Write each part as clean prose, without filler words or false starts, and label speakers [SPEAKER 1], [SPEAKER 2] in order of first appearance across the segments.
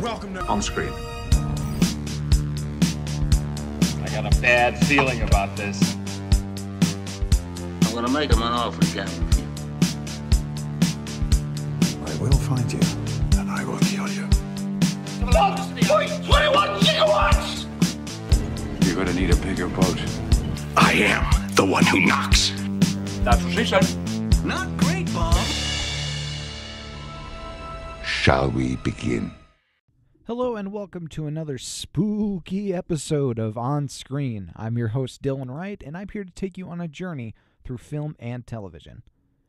[SPEAKER 1] Welcome to
[SPEAKER 2] On Screen.
[SPEAKER 3] I got a bad feeling about this.
[SPEAKER 4] I'm gonna make him an offer again.
[SPEAKER 1] I will find you, and I will kill you.
[SPEAKER 4] 21 gigawatts!
[SPEAKER 1] You're gonna need a bigger boat. I am the one who knocks.
[SPEAKER 3] That's what she said.
[SPEAKER 4] Not great, Bob.
[SPEAKER 1] Shall we begin?
[SPEAKER 5] Hello and welcome to another spooky episode of On Screen. I'm your host Dylan Wright, and I'm here to take you on a journey through film and television.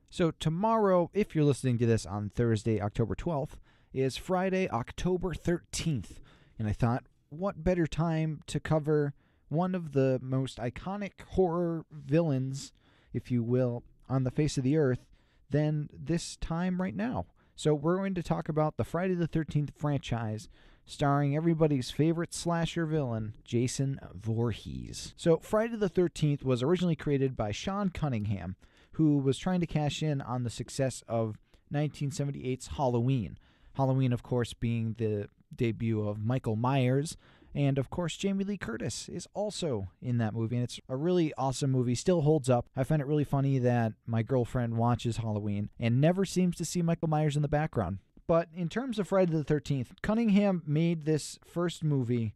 [SPEAKER 5] So tomorrow, if you're listening to this on Thursday, October 12th, is Friday, October 13th. And I thought, what better time to cover one of the most iconic horror villains, if you will, on the face of the earth than this time right now. So we're going to talk about the Friday the 13th franchise, starring everybody's favorite slasher villain, Jason Voorhees. So Friday the 13th was originally created by Sean Cunningham, who was trying to cash in on the success of 1978's Halloween. Halloween, of course, being the debut of Michael Myers, and of course Jamie Lee Curtis is also in that movie, and it's a really awesome movie, still holds up. I find it really funny that my girlfriend watches Halloween and never seems to see Michael Myers in the background. But in terms of Friday the 13th, Cunningham made this first movie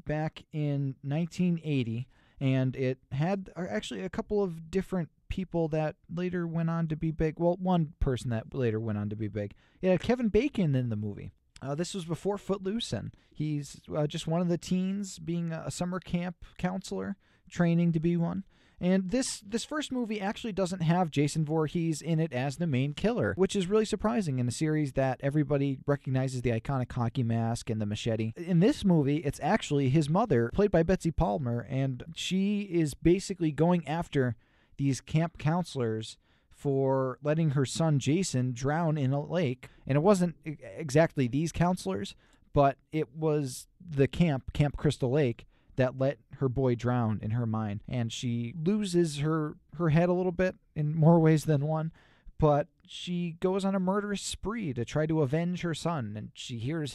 [SPEAKER 5] back in 1980, and it had actually a couple of different people that later went on to be big. Well, one person that later went on to be big. It had Kevin Bacon in the movie. This was before Footloose, and he's just one of the teens being a summer camp counselor, training to be one. And this first movie actually doesn't have Jason Voorhees in it as the main killer, which is really surprising in a series that everybody recognizes the iconic hockey mask and the machete. In this movie, it's actually his mother, played by Betsy Palmer, and she is basically going after these camp counselors for letting her son Jason drown in a lake. And it wasn't exactly these counselors, but it was the Camp Crystal Lake, that let her boy drown in her mind. And she loses her head a little bit in more ways than one, but she goes on a murderous spree to try to avenge her son, and she hears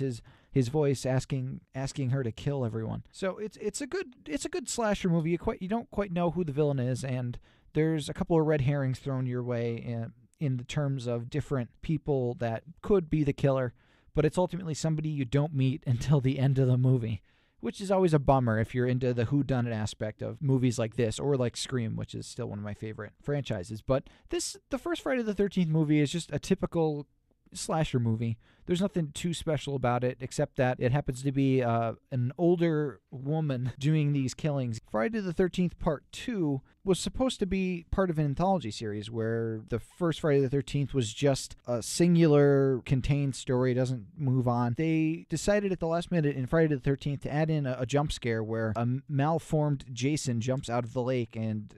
[SPEAKER 5] his voice asking her to kill everyone. So it's a good slasher movie. You don't quite know who the villain is, and there's a couple of red herrings thrown your way in the terms of different people that could be the killer, but it's ultimately somebody you don't meet until the end of the movie, which is always a bummer if you're into the whodunit aspect of movies like this, or like Scream, which is still one of my favorite franchises. But the first Friday the 13th movie is just a typical slasher movie. There's nothing too special about it, except that it happens to be an older woman doing these killings. Friday the 13th Part 2 was supposed to be part of an anthology series where the first Friday the 13th was just a singular contained story, doesn't move on. They decided at the last minute in Friday the 13th to add in a jump scare where a malformed Jason jumps out of the lake and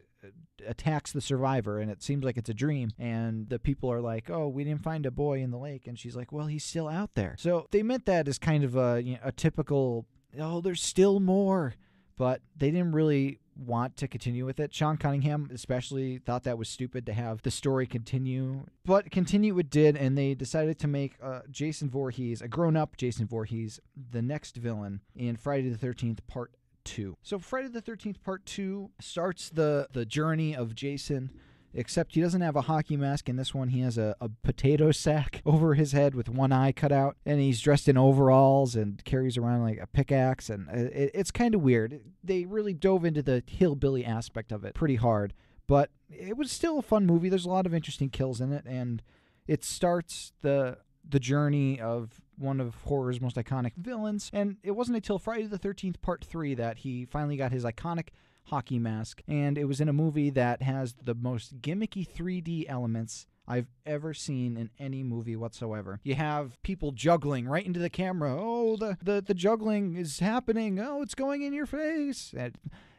[SPEAKER 5] attacks the survivor, and it seems like it's a dream, and the people are like, oh, we didn't find a boy in the lake, and she's like, well, he's still out there. So they meant that as kind of a typical, oh, there's still more, but they didn't really want to continue with it. Sean Cunningham especially thought that was stupid to have the story continue, but continue it did, and they decided to make Jason Voorhees, a grown-up Jason Voorhees, the next villain in Friday the 13th Part 2. So Friday the 13th Part 2 starts the journey of Jason, except he doesn't have a hockey mask. In this one, he has a potato sack over his head with one eye cut out, and he's dressed in overalls and carries around like a pickaxe, and it's kind of weird. They really dove into the hillbilly aspect of it pretty hard, but it was still a fun movie. There's a lot of interesting kills in it, and it starts the journey of one of horror's most iconic villains. And it wasn't until Friday the 13th Part 3 that he finally got his iconic hockey mask, and it was in a movie that has the most gimmicky 3D elements I've ever seen in any movie whatsoever. You have people juggling right into the camera. Oh, the juggling is happening. Oh, it's going in your face.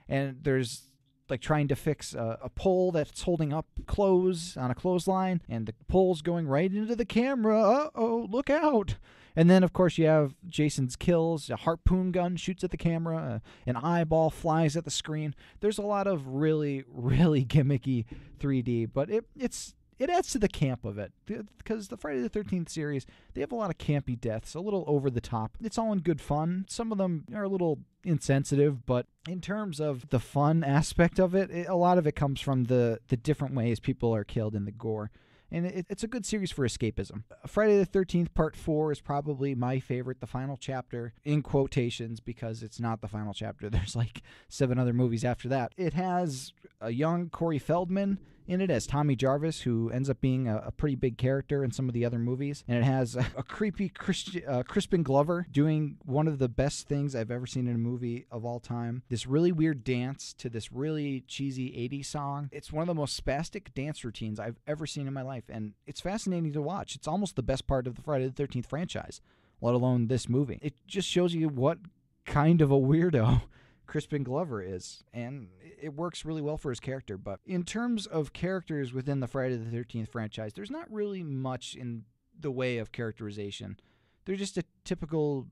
[SPEAKER 5] And there's like trying to fix a pole that's holding up clothes on a clothesline, and the pole's going right into the camera. Uh-oh, look out. And then, of course, you have Jason's kills. A harpoon gun shoots at the camera. An eyeball flies at the screen. There's a lot of really, really gimmicky 3D, but it's it adds to the camp of it, because the Friday the 13th series, they have a lot of campy deaths, a little over the top. It's all in good fun. Some of them are a little insensitive, but in terms of the fun aspect of it, a lot of it comes from the different ways people are killed in the gore. And it's a good series for escapism. Friday the 13th Part 4 is probably my favorite, the final chapter, in quotations, because it's not the final chapter. There's like 7 other movies after that. It has a young Corey Feldman in it as Tommy Jarvis, who ends up being a pretty big character in some of the other movies. And it has a creepy Crispin Glover doing one of the best things I've ever seen in a movie of all time. This really weird dance to this really cheesy 80s song. It's one of the most spastic dance routines I've ever seen in my life, and it's fascinating to watch. It's almost the best part of the Friday the 13th franchise, let alone this movie. It just shows you what kind of a weirdo Crispin Glover is, and it works really well for his character. But in terms of characters within the Friday the 13th franchise, there's not really much in the way of characterization. They're just a typical,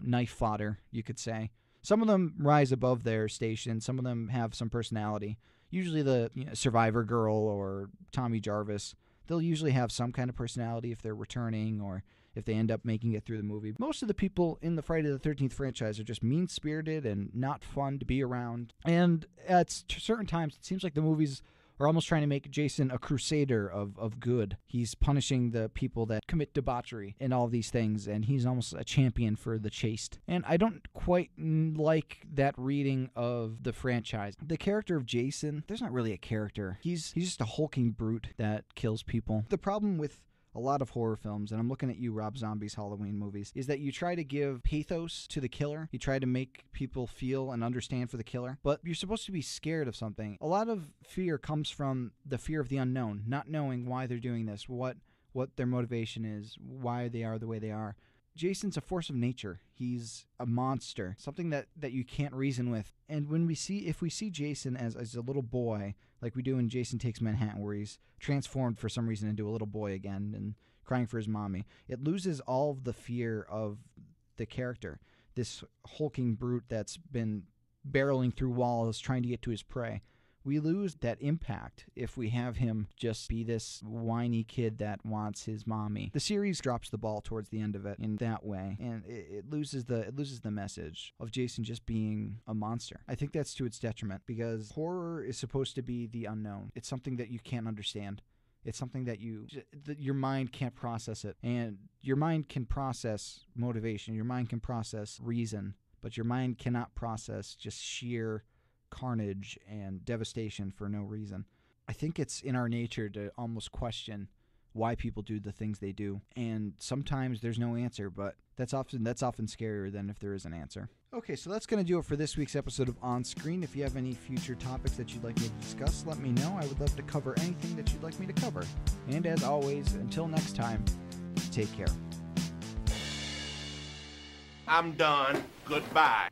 [SPEAKER 5] knife fodder, you could say. Some of them rise above their station. Some of them have some personality. Usually the survivor girl or Tommy Jarvis, they'll usually have some kind of personality if they're returning or if they end up making it through the movie. Most of the people in the Friday the 13th franchise are just mean-spirited and not fun to be around. And at certain times, it seems like the movies are almost trying to make Jason a crusader of good. He's punishing the people that commit debauchery and all these things, and he's almost a champion for the chaste. And I don't quite like that reading of the franchise. The character of Jason, there's not really a character. He's just a hulking brute that kills people. The problem with a lot of horror films, and I'm looking at you, Rob Zombie's Halloween movies, is that you try to give pathos to the killer. You try to make people feel and understand for the killer, but you're supposed to be scared of something. A lot of fear comes from the fear of the unknown, not knowing why they're doing this, what their motivation is, why they are the way they are. Jason's a force of nature. He's a monster, something that you can't reason with. And if we see Jason as a little boy, like we do in Jason Takes Manhattan, where he's transformed for some reason into a little boy again and crying for his mommy, it loses all of the fear of the character, this hulking brute that's been barreling through walls trying to get to his prey. We lose that impact if we have him just be this whiny kid that wants his mommy. The series drops the ball towards the end of it in that way, and it loses the message of Jason just being a monster. I think that's to its detriment, because horror is supposed to be the unknown. It's something that you can't understand. It's something that your mind can't process it, and your mind can process motivation. Your mind can process reason, but your mind cannot process just sheer carnage and devastation for no reason. I think it's in our nature to almost question why people do the things they do, and sometimes there's no answer, but that's often scarier than if there is an answer. Okay, so that's going to do it for this week's episode of On Screen. If you have any future topics that you'd like me to discuss, let me know. I would love to cover anything that you'd like me to cover. And as always, until next time, take care.
[SPEAKER 4] I'm done. Goodbye.